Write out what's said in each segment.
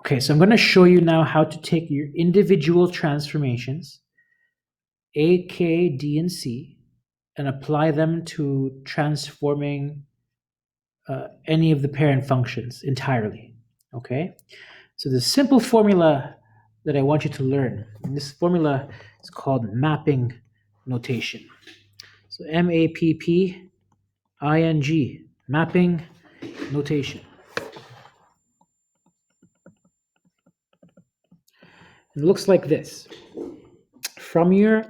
Okay, so I'm going to show you now how to take your individual transformations, A, K, D, and C, and apply them to transforming any of the parent functions entirely. Okay, so the simple formula that I want you to learn, and this formula is called mapping notation. So MAPPING, mapping notation. It looks like this. From your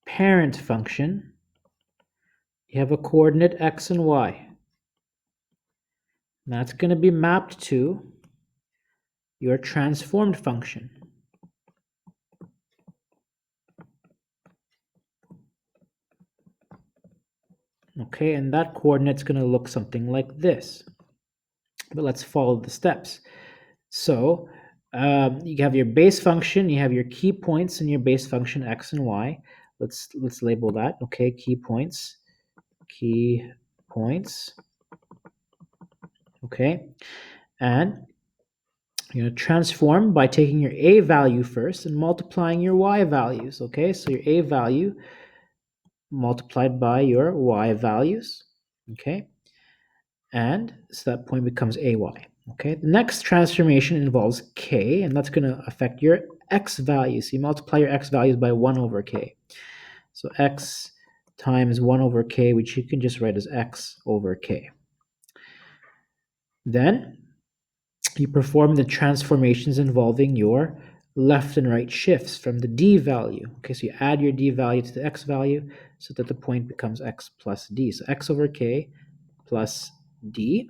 parent function, you have a coordinate x and y. That's going to be mapped to your transformed function. Okay, and that coordinate's going to look something like this. But let's follow the steps. So you have your base function, you have your key points in your base function x and y. Let's label that. Okay, key points. Okay, and you're going to transform by taking your a value first and multiplying your y values. Okay, so your a value multiplied by your y values. Okay, and so that point becomes ay. Okay, the next transformation involves k, and that's going to affect your x values. So you multiply your x values by 1 over k. So x times 1 over k, which you can just write as x over k. Then you perform the transformations involving your left and right shifts from the d value. Okay, so you add your d value to the x value so that the point becomes x plus d. So x over k plus d.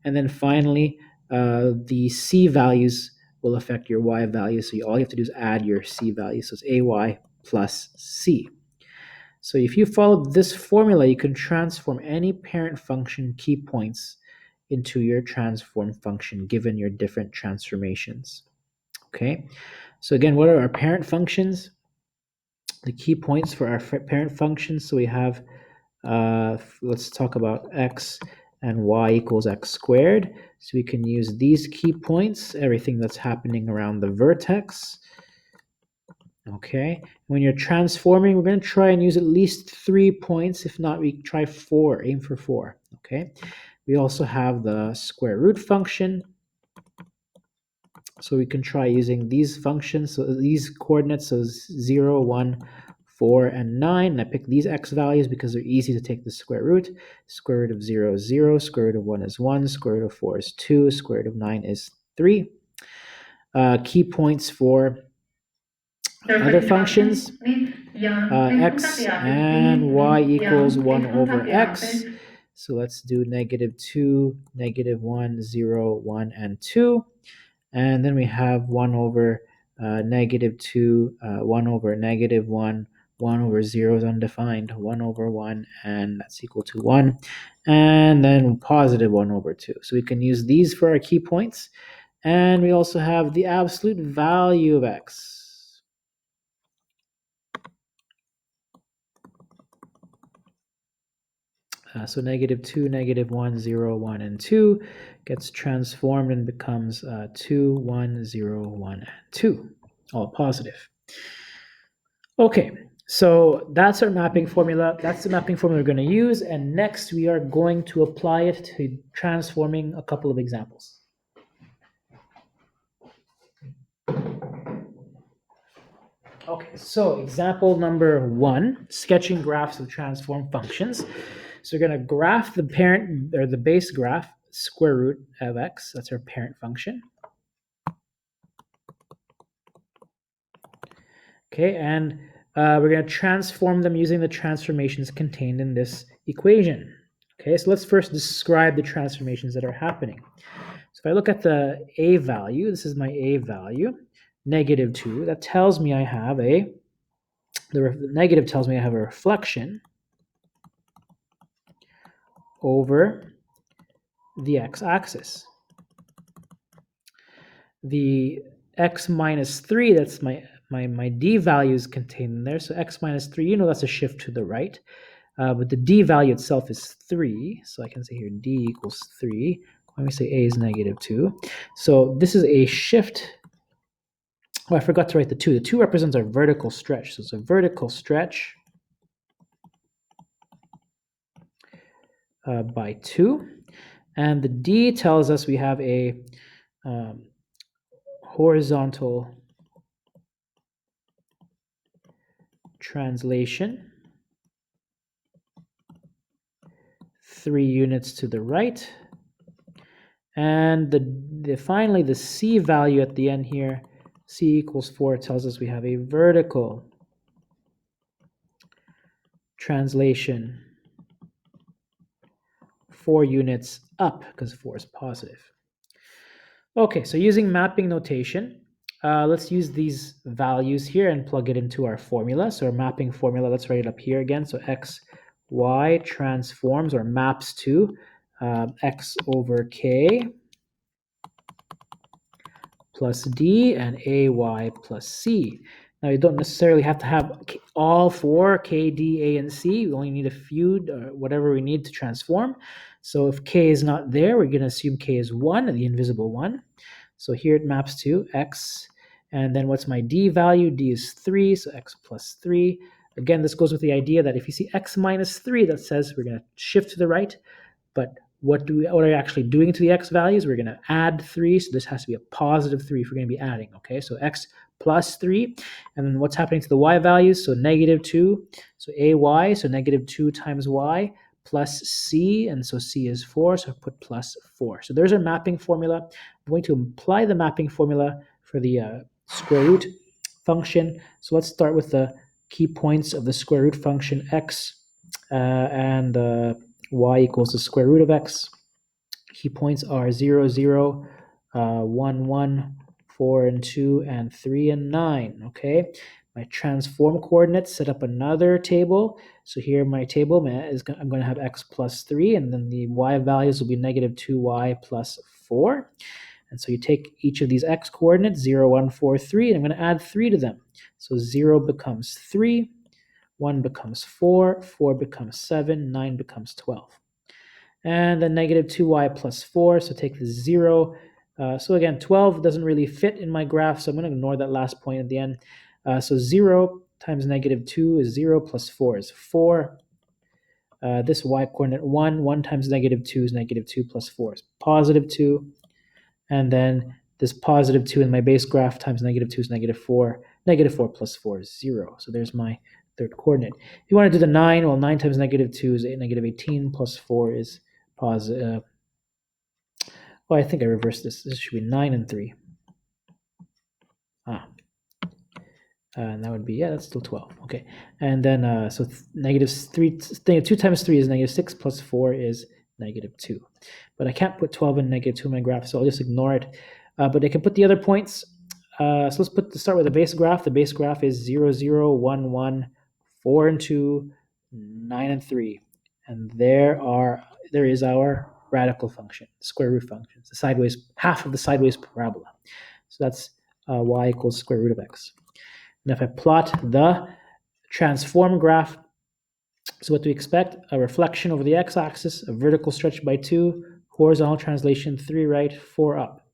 And then finally, the c values will affect your y value. So all you have to do is add your c value. So it's ay plus c. So if you follow this formula, you can transform any parent function key points into your transform function given your different transformations. Okay, so again, what are our parent functions? The key points for our parent functions. So we have, let's talk about x and y equals x squared. So we can use these key points, everything that's happening around the vertex. Okay, when you're transforming, we're going to try and use at least 3 points. If not, we try 4, aim for 4. Okay, we also have the square root function. So we can try using these functions, so these coordinates, so 0, 1, 4, and 9. And I picked these x values because they're easy to take the square root. Square root of 0 is 0, square root of 1 is 1, square root of 4 is 2, square root of 9 is 3. Key points for other functions, x and y equals 1 over x. So let's do -2, -1, 0, 1, and 2. And then we have 1 over -2, 1 over -1, 1 over 0 is undefined, 1 over 1, and that's equal to 1. And then positive 1 over 2. So we can use these for our key points. And we also have the absolute value of x. So -2, -1, 0, 1, and 2 gets transformed and becomes 2, 1, 0, 1, and 2, all positive. Okay, so that's our mapping formula. That's the mapping formula we're going to use. And next, we are going to apply it to transforming a couple of examples. Okay, so example number 1, sketching graphs of transform functions. So we're going to graph the parent or the base graph, square root of x. That's our parent function. Okay, and we're going to transform them using the transformations contained in this equation. Okay, so let's first describe the transformations that are happening. So if I look at the a value, this is my a value, -2. That tells me I have the negative tells me I have a reflection over the x-axis. The x minus 3, that's my d value is contained in there. So x minus 3, you know that's a shift to the right. But the d value itself is 3. So I can say here d equals 3. Let me say a is -2. So this is a shift. Oh, I forgot to write the 2. The 2 represents our vertical stretch. So it's a vertical stretch by 2. And the d tells us we have a horizontal translation 3 units to the right. And finally, the c value at the end here, c equals 4, tells us we have a vertical translation 4 units up, because 4 is positive. Okay, so using mapping notation, let's use these values here and plug it into our formula. So our mapping formula, let's write it up here again. So x, y transforms or maps to x over k plus d and ay plus c. Now you don't necessarily have to have all 4, k, d, a, and c. We only need a few, whatever we need to transform. So if k is not there, we're going to assume k is 1, the invisible 1. So here it maps to x. And then what's my d value? D is 3, so x plus 3. Again, this goes with the idea that if you see x minus 3, that says we're going to shift to the right. But what are we actually doing to the x values? We're going to add 3, so this has to be a positive 3 if we're going to be adding, okay? So x plus 3, and then what's happening to the y values? So -2, so ay, so -2 times y, plus c, and so c is 4, so I put plus 4. So there's our mapping formula. I'm going to apply the mapping formula for the square root function. So let's start with the key points of the square root function x and y equals the square root of x. Key points are 0, 0, 1, 1, 4, and 2, and 3, and 9, okay? My transform coordinates set up another table. So here my table I'm going to have x plus 3, and then the y values will be -2y plus 4. And so you take each of these x coordinates, 0, 1, 4, 3, and I'm going to add 3 to them. So 0 becomes 3, 1 becomes 4, 4 becomes 7, 9 becomes 12. And then -2y plus 4, so take the 0. So again, 12 doesn't really fit in my graph, so I'm going to ignore that last point at the end. So 0 times -2 is 0 plus 4 is 4. This y coordinate 1, 1 times -2 is -2 plus 4 is +2. And then this +2 in my base graph times -2 is -4. -4 plus 4 is 0. So there's my third coordinate. If you want to do the 9, well, 9 times -2 is -18 plus 4 is positive. Well, I think I reversed this. This should be 9 and 3. And that would be, yeah, that's still 12. Okay. And then, so -2 times 3 is -6 plus 4 is -2. But I can't put 12 and -2 in my graph, so I'll just ignore it. But I can put the other points. So let's start with the base graph. The base graph is 0, 0, 1, 1, 4 and 2, 9 and 3. And there is our radical function, square root function. It's the sideways, half of the sideways parabola. So that's y equals square root of x. And if I plot the transform graph, so what do we expect? A reflection over the x-axis, a vertical stretch by 2, horizontal translation 3 right, 4 up.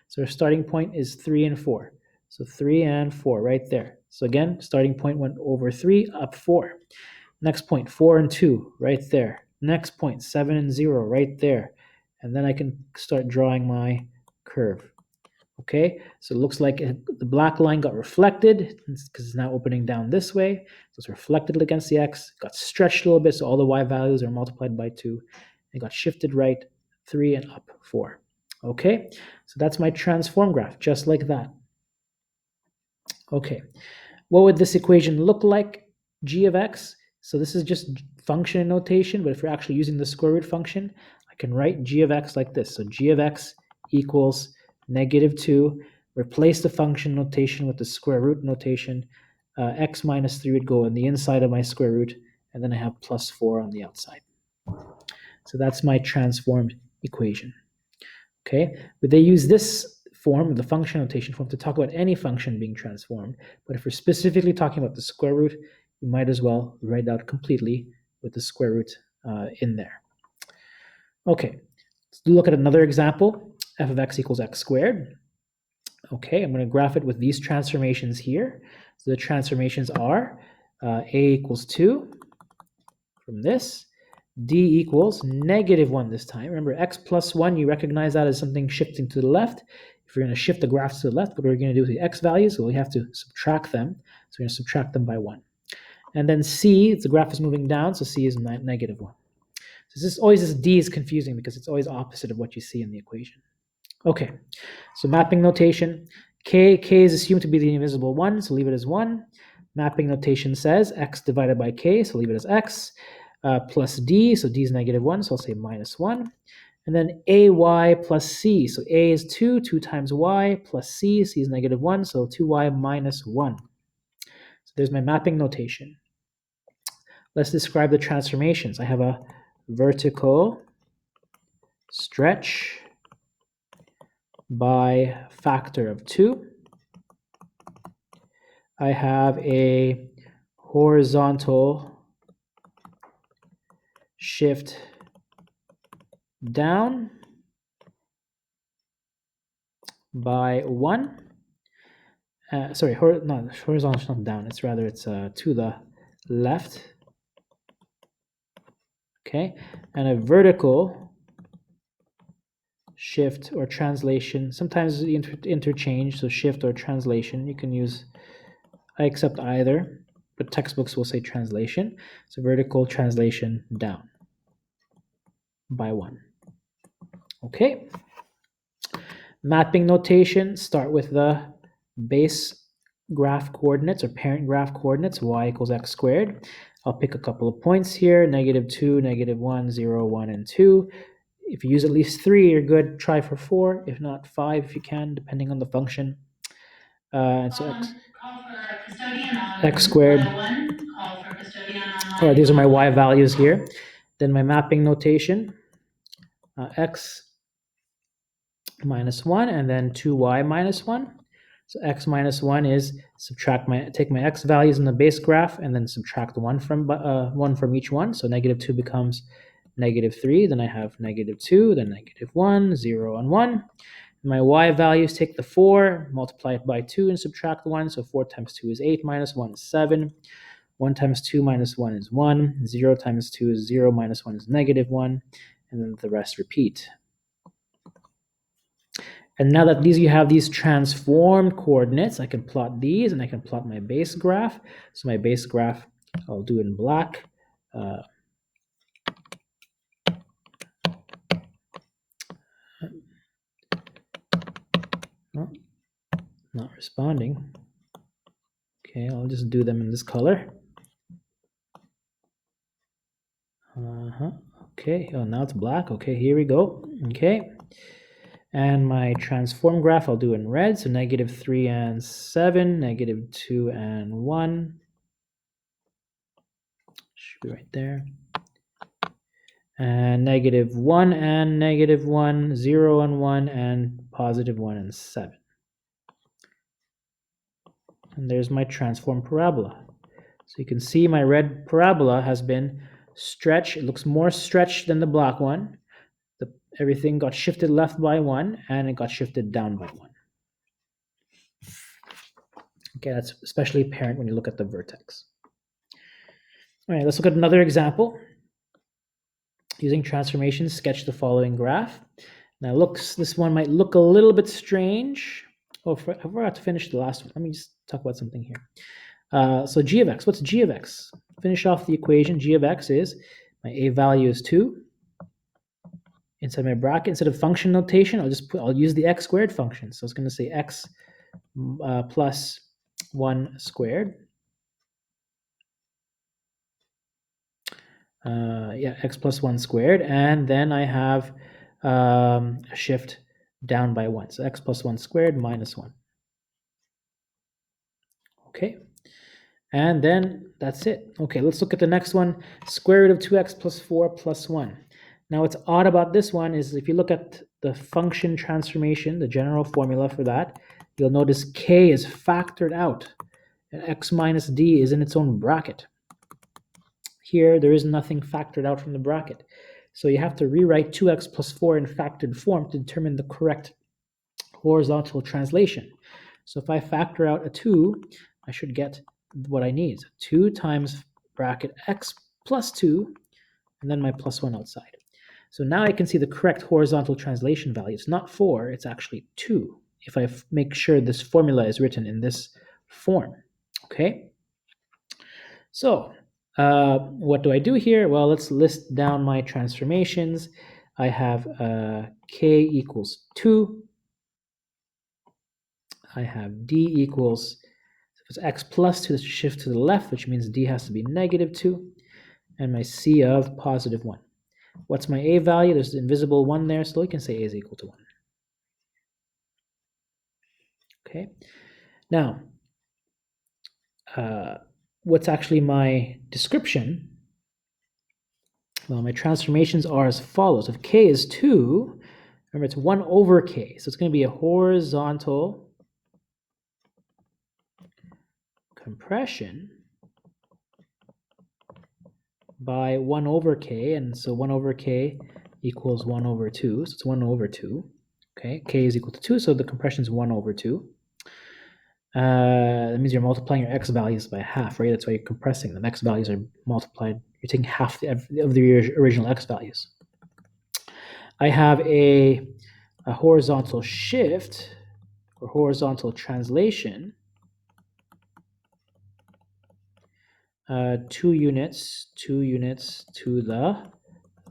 So our starting point is 3 and 4. So 3 and 4 right there. So again, starting point went over 3, up 4. Next point, 4 and 2 right there. Next point, 7 and 0 right there. And then I can start drawing my curve. Okay, so it looks like the black line got reflected because it's now opening down this way. So it's reflected against the x, got stretched a little bit, so all the y values are multiplied by 2. It got shifted right 3 and up 4. Okay, so that's my transform graph, just like that. Okay, what would this equation look like? G of x. So this is just function notation, but if you're actually using the square root function, I can write g of x like this. So g of x equals -2. Replace the function notation with the square root notation. X minus 3 would go on the inside of my square root, and then I have plus 4 on the outside. So that's my transformed equation. Okay, but they use this form, the function notation form, to talk about any function being transformed. But if we're specifically talking about the square root, you might as well write it out completely with the square root in there. Okay, Let's look at another example. F of x equals x squared. Okay, I'm going to graph it with these transformations here. So the transformations are a equals 2 from this, d equals -1 this time. Remember, x plus 1, you recognize that as something shifting to the left. If we're going to shift the graphs to the left, what are we going to do with the x values? Well, we have to subtract them. So we're going to subtract them by 1. And then c, the graph is moving down, so c is -1. So this d is confusing because it's always opposite of what you see in the equation. Okay, so mapping notation. K is assumed to be the invisible 1, so leave it as 1. Mapping notation says x divided by k, so leave it as x, plus d, so d is -1, so I'll say -1. And then ay plus c, so a is 2, 2 times y, plus c is -1, so 2y minus 1. So there's my mapping notation. Let's describe the transformations. I have a vertical stretch by factor of 2. I have a horizontal shift down by 1. Horizontal down. It's to the left. Okay, and a vertical shift or translation. Sometimes interchange, so shift or translation. You can use, I accept either, but textbooks will say translation. So vertical translation down by 1. Okay. Mapping notation, start with the base graph coordinates or parent graph coordinates, y equals x squared. I'll pick a couple of points here, -2, -1, 0, 1, and 2. If you use at least 3, you're good. Try for 4, if not 5 if you can, depending on the function. And so x squared. All right, these are my y values here. Then my mapping notation, x minus 1, and then 2y minus 1. So x minus 1 is take my x values in the base graph and then subtract 1 from each one. So -2 becomes -3. Then I have -2, then -1, 0, and 1. My y values, take the 4, multiply it by 2, and subtract 1. So 4 times 2 is 8, minus 1 is 7. 1 times 2 minus 1 is 1. 0 times 2 is 0, minus 1 is -1. And then the rest repeat. And now that you have these transformed coordinates, I can plot these and I can plot my base graph. So my base graph, I'll do in black. Oh, not responding. Okay, I'll just do them in this color. Okay, oh, now it's black. Okay, here we go. Okay. And my transform graph, I'll do in red. So -3 and 7, -2 and 1. Should be right there. And -1 and -1, 0 and 1, and +1 and 7. And there's my transform parabola. So you can see my red parabola has been stretched. It looks more stretched than the black one. Everything got shifted left by 1, and it got shifted down by 1. Okay, that's especially apparent when you look at the vertex. All right, let's look at another example. Using transformations, sketch the following graph. Now, this one might look a little bit strange. Oh, I forgot to finish the last one. Let me just talk about something here. So g of x, what's g of x? Finish off the equation. G of x is, my a value is 2. Inside my bracket, instead of function notation, I'll use the x squared function. So it's going to say x plus 1 squared. X plus 1 squared, and then I have a shift down by 1. So x plus 1 squared minus 1. Okay, and then that's it. Okay, let's look at the next one. Square root of 2x plus 4 plus 1. Now, what's odd about this one is if you look at the function transformation, the general formula for that, you'll notice k is factored out, and x minus d is in its own bracket. Here, there is nothing factored out from the bracket. So you have to rewrite 2x plus 4 in factored form to determine the correct horizontal translation. So if I factor out a 2, I should get what I need. 2 times bracket x plus 2, and then my plus 1 outside. So now I can see the correct horizontal translation value. It's not 4, it's actually 2, if I make sure this formula is written in this form. Okay? So what do I do here? Well, let's list down my transformations. I have k equals 2. I have d equals, if it's x plus 2, let's shift to the left, which means d has to be negative 2. And my c of positive 1. What's my a value? There's the invisible 1 there, so we can say a is equal to 1. Okay. Now, what's actually my description? Well, my transformations are as follows. If k is 2, remember it's 1 over k, so it's going to be a horizontal compression by 1 over k, and so 1 over k equals 1 over 2, so it's 1 over 2. Okay, k is equal to 2, so the compression is 1 over 2. That means you're multiplying your x values by half, right? That's why you're compressing them. X values are multiplied. You're taking half of the original x values. I have a horizontal shift or horizontal translation. 2 units to the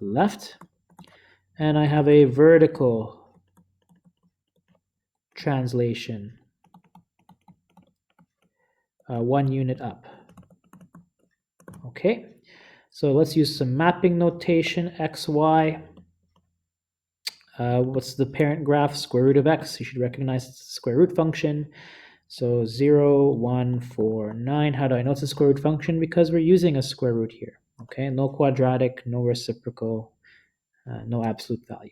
left. And I have a vertical translation. 1 unit up. Okay, so let's use some mapping notation. X, Y. What's the parent graph? Square root of x. You should recognize it's a square root function. So 0, 1, 4, 9. How do I know it's a square root function? Because we're using a square root here. Okay, no quadratic, no reciprocal, no absolute value.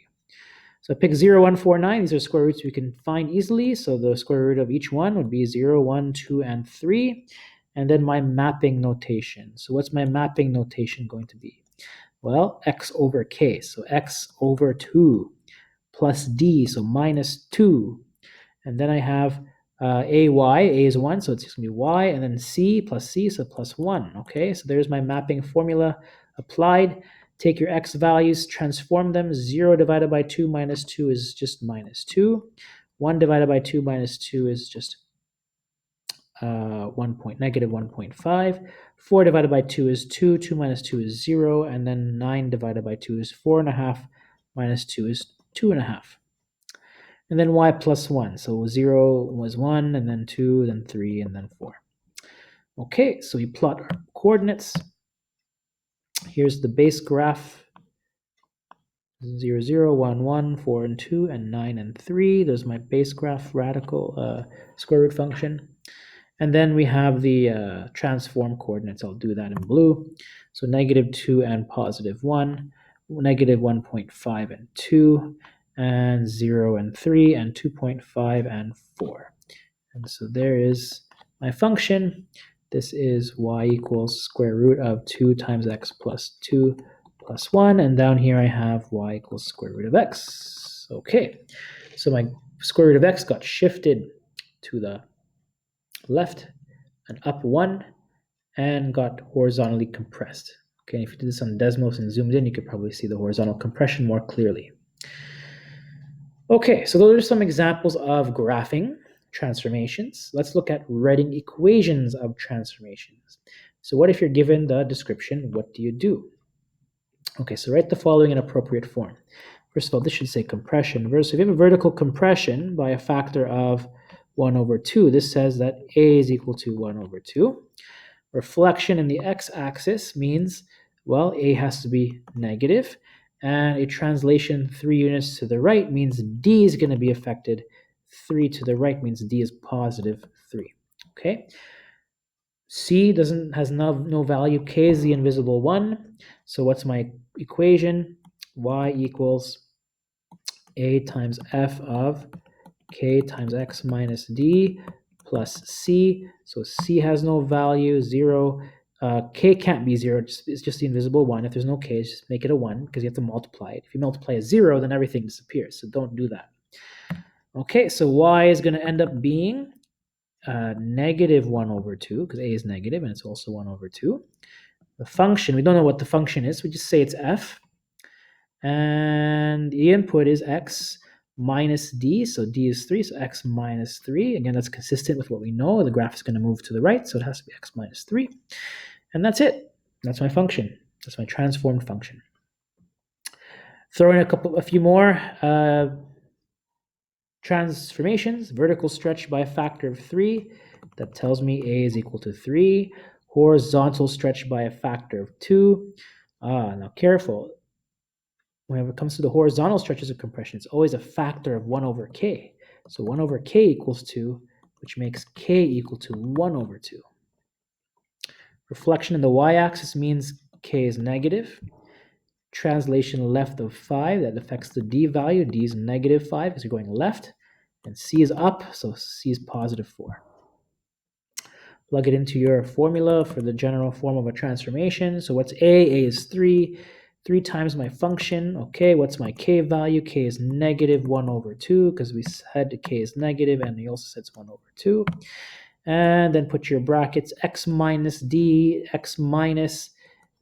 So pick 0, 1, 4, 9. These are square roots we can find easily. So the square root of each one would be 0, 1, 2, and 3. And then my mapping notation. So what's my mapping notation going to be? Well, x over k. So x over 2 plus d, so minus 2. And then I have a is 1, so it's just going to be y, and then c plus c, so plus 1. Okay, so there's my mapping formula applied. Take your x values, transform them. 0 divided by 2 minus 2 is just minus 2. 1 divided by 2 minus 2 is just negative 1.5. 4 divided by 2 is 2. 2 minus 2 is 0. And then 9 divided by 2 is 4.5. Minus 2 is 2.5. And then y plus 1. So 0 was 1, and then 2, then 3, and then 4. Okay, so we plot our coordinates. Here's the base graph. 0, 0, 1, 1, 4, and 2, and 9, and 3. There's my base graph radical square root function. And then we have the transform coordinates. I'll do that in blue. So negative 2 and positive 1, negative 1.5 and 2, and 0 and 3, and 2.5 and 4. And so there is my function. This is y equals square root of 2 times x plus 2 plus 1. And down here I have y equals square root of x. Okay, so my square root of x got shifted to the left and up 1 and got horizontally compressed. Okay, if you did this on Desmos and zoomed in, you could probably see the horizontal compression more clearly. Okay, so those are some examples of graphing transformations. Let's look at writing equations of transformations. So what if you're given the description? What do you do? Okay, so write the following in appropriate form. First of all, this should say compression. So if you have a vertical compression by a factor of 1 over 2, this says that A is equal to 1 over 2. Reflection in the x-axis means, well, A has to be negative, and a translation 3 units to the right means D is going to be affected. 3 to the right means D is positive 3. Okay. C has no value. K is the invisible 1. So what's my equation? Y equals A times F of K times X minus D plus C. So C has no value, 0. K can't be 0. It's just the invisible 1. If there's no K, just make it a 1 because you have to multiply it. If you multiply a 0, then everything disappears. So don't do that. Okay, so y is going to end up being negative 1 over 2 because a is negative and it's also 1 over 2. The function, we don't know what the function is. We just say it's f. And the input is x minus d. So d is 3, so x minus 3. Again, that's consistent with what we know. The graph is going to move to the right, so it has to be x minus 3. And that's it. That's my function. That's my transformed function. Throw in a few more transformations. Vertical stretch by a factor of 3. That tells me a is equal to 3. Horizontal stretch by a factor of 2. Now careful. Whenever it comes to the horizontal stretches of compression, it's always a factor of 1 over k. So 1 over k equals 2, which makes k equal to 1 over 2. Reflection in the y-axis means k is negative. Translation left of 5, that affects the d value. D is negative 5 because you're going left. And c is up, so c is positive 4. Plug it into your formula for the general form of a transformation. So what's a? A is 3. 3 times my function. Okay, what's my k value? K is negative 1 over 2 because we said k is negative and we also said it's 1 over 2. And then put your brackets x minus d, x minus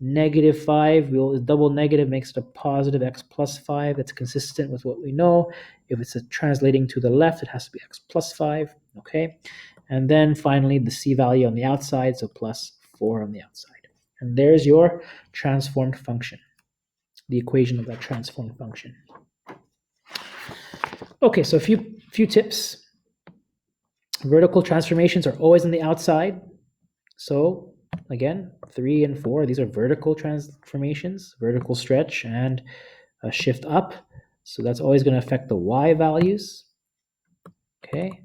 negative 5. Double negative makes it a positive x plus 5. That's consistent with what we know. If it's translating to the left, it has to be x plus 5. Okay. And then finally, the c value on the outside, so plus 4 on the outside. And there's your transformed function, the equation of that transformed function. Okay, so a few tips. Vertical transformations are always on the outside. So again, 3 and 4, these are vertical transformations, vertical stretch and a shift up. So that's always going to affect the y values. Okay.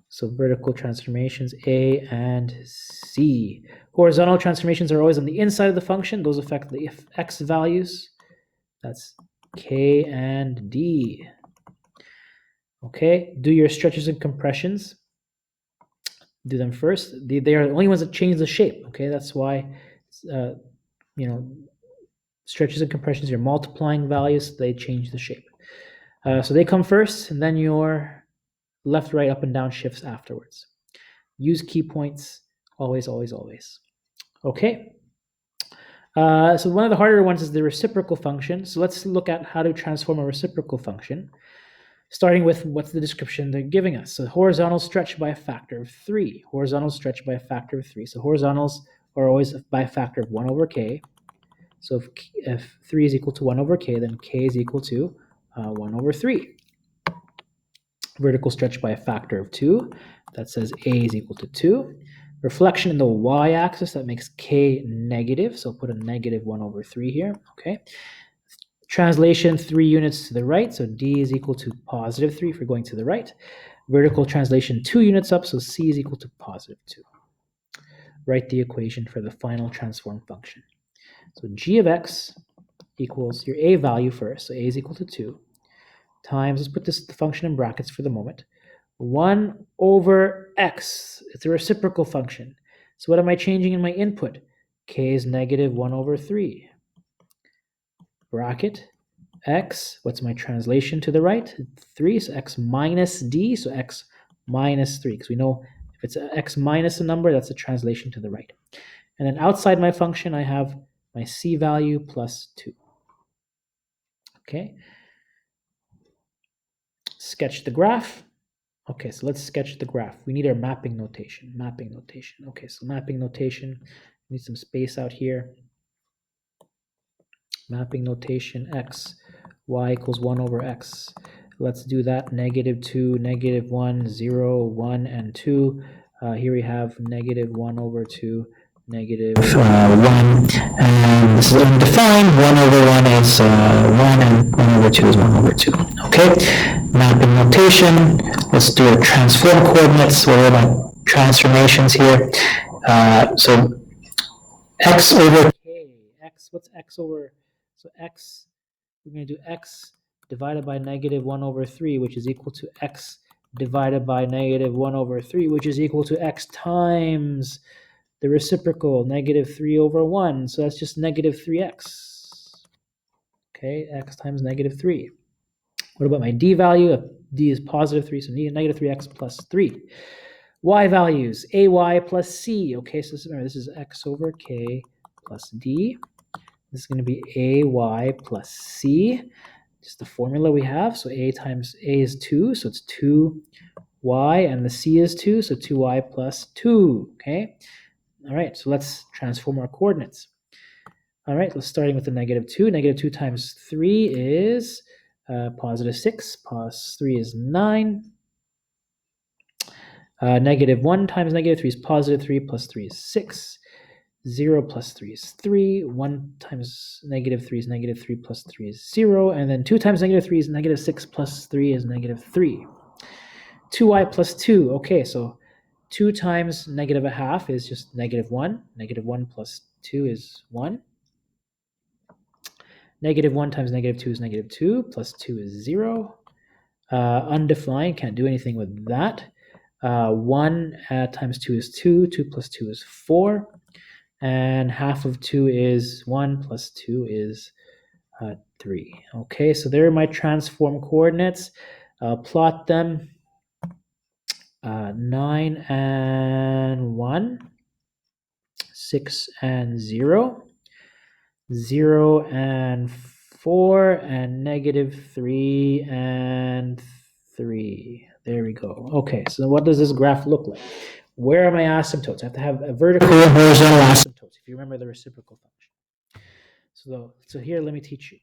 So vertical transformations A and C. Horizontal transformations are always on the inside of the function. Those affect the x values. That's K and D. Okay, do your stretches and compressions. Do them first. They are the only ones that change the shape. Okay, that's why, stretches and compressions, you're multiplying values, they change the shape. So they come first, and then your left, right, up, and down shifts afterwards. Use key points, always, always, always. Okay. So one of the harder ones is the reciprocal function. So let's look at how to transform a reciprocal function, starting with what's the description they're giving us. So horizontal stretch by a factor of 3. Horizontal stretch by a factor of 3. So horizontals are always by a factor of 1 over k. So if 3 is equal to 1 over k, then k is equal to 1 over 3. Vertical stretch by a factor of 2. That says a is equal to 2. Reflection in the y-axis, that makes k negative. So put a negative 1 over 3 here. Okay. Translation 3 units to the right. So d is equal to positive 3 if you're going to the right. Vertical translation 2 units up. So c is equal to positive 2. Write the equation for the final transform function. So g of x equals your a value first. So a is equal to 2 times, let's put the function in brackets for the moment, 1 over x. It's a reciprocal function. So what am I changing in my input? K is negative 1 over 3. Bracket x, what's my translation to the right? 3, so x minus d, so x minus 3, because we know if it's x minus a number, that's a translation to the right. And then outside my function, I have my c value plus 2. Okay. Sketch the graph. Okay, so let's sketch the graph. We need our mapping notation. Mapping notation. Okay, so mapping notation. We need some space out here. Mapping notation x, y equals 1 over x. Let's do that. Negative 2, negative 1, 0, 1, and 2. Here we have negative 1 over 2, negative 1. And this is undefined. 1 over 1 is 1, and 1 over 2 is 1 over 2. Okay, mapping notation. Let's do a transform coordinates. What are my transformations here? So x over k. X, what's x over? So x, we're going to do x divided by negative 1 over 3, which is equal to x divided by negative 1 over 3, which is equal to x times The reciprocal, negative 3 over 1, so that's just negative 3x. Okay, x times negative 3. What about my d value? D is positive 3, so negative 3x plus 3. Y values, ay plus c. Okay, so remember, this is x over k plus d. This is going to be ay plus c. Just the formula we have. So a times a is 2, so it's 2y, and the c is 2, so 2y plus 2. Okay. All right, so let's transform our coordinates. All right, let's starting with the negative 2. Negative 2 times 3 is positive 6, plus 3 is 9. Negative 1 times negative 3 is positive 3, plus 3 is 6. 0 plus 3 is 3. 1 times negative 3 is negative 3, plus 3 is 0. And then 2 times negative 3 is negative 6, plus 3 is negative 3. 2y plus 2. Okay, so 2 times negative a half is just negative 1. Negative 1 plus 2 is 1. Negative 1 times negative 2 is negative 2, plus 2 is 0. Undefined, can't do anything with that. 1 times 2 is 2. 2 plus 2 is 4. And half of 2 is 1, plus 2 is 3. Okay, so there are my transform coordinates. Plot them. 9 and 1. 6 and 0. 0 and 4. And negative 3 and 3. There we go. Okay, so what does this graph look like? Where are my asymptotes? I have to have a vertical and horizontal asymptotes, if you remember the reciprocal function. So here, let me teach you.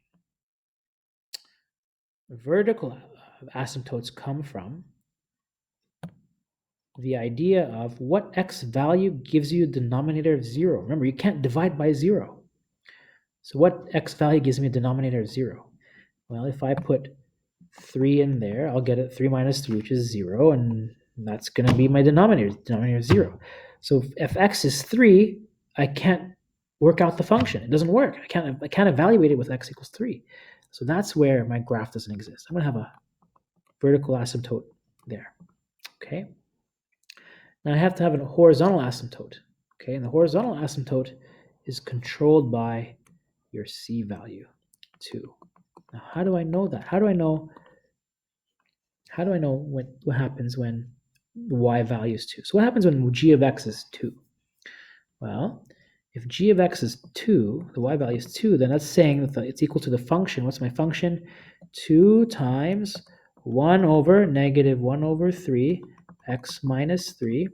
Vertical asymptotes come from the idea of what x value gives you a denominator of 0. Remember, you can't divide by 0. So what x value gives me a denominator of 0? Well, if I put 3 in there, I'll get it 3 minus 3, which is 0, and that's going to be my denominator of 0. So if x is 3, I can't work out the function. It doesn't work. I can't evaluate it with x equals 3. So that's where my graph doesn't exist. I'm going to have a vertical asymptote there. Okay. Now I have to have a horizontal asymptote. Okay, and the horizontal asymptote is controlled by your c value 2. Now, how do I know that? How do I know what happens when the y value is 2? So what happens when g of x is 2? Well, if g of x is 2, the y value is 2, then that's saying that it's equal to the function. What's my function? 2 times 1 over negative 1 over 3 x minus 3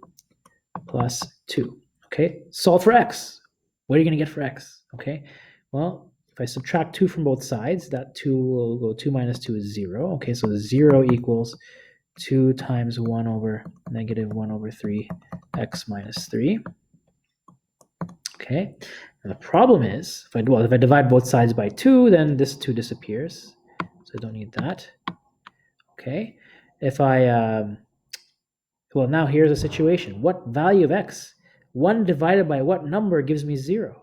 plus 2. Okay, solve for x. What are you going to get for x? Okay, well, if I subtract 2 from both sides, that 2 will go 2 minus 2 is 0. Okay, so 0 equals 2 times 1 over negative 1 over 3 x minus 3. Okay, and the problem is, if I divide both sides by 2, then this 2 disappears. So I don't need that. Okay, if I... well, now here's a situation. What value of x? 1 divided by what number gives me 0?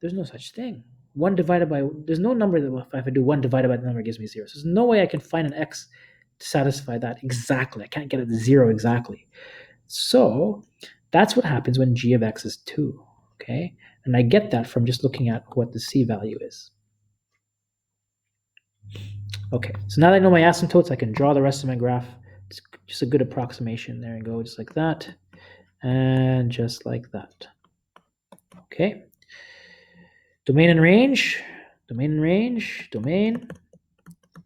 There's no such thing. 1 divided by... there's no number that if I do 1 divided by the number gives me 0. So there's no way I can find an x to satisfy that exactly. I can't get it to 0 exactly. So that's what happens when g of x is 2. Okay? And I get that from just looking at what the c value is. Okay, so now that I know my asymptotes, I can draw the rest of my graph. It's just a good approximation. There you go, just like that. And just like that. Okay. Domain and range. Domain.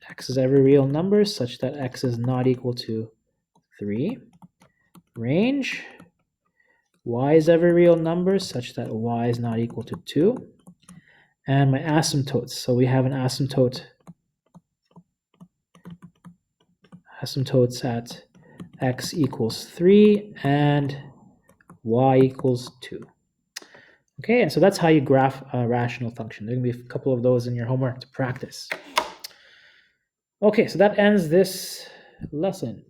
X is every real number such that x is not equal to 3. Range. Y is every real number such that y is not equal to 2. And my asymptotes. So we have an asymptotes at x equals 3 and y equals 2. Okay, and so that's how you graph a rational function. There are going to be a couple of those in your homework to practice. Okay, so that ends this lesson.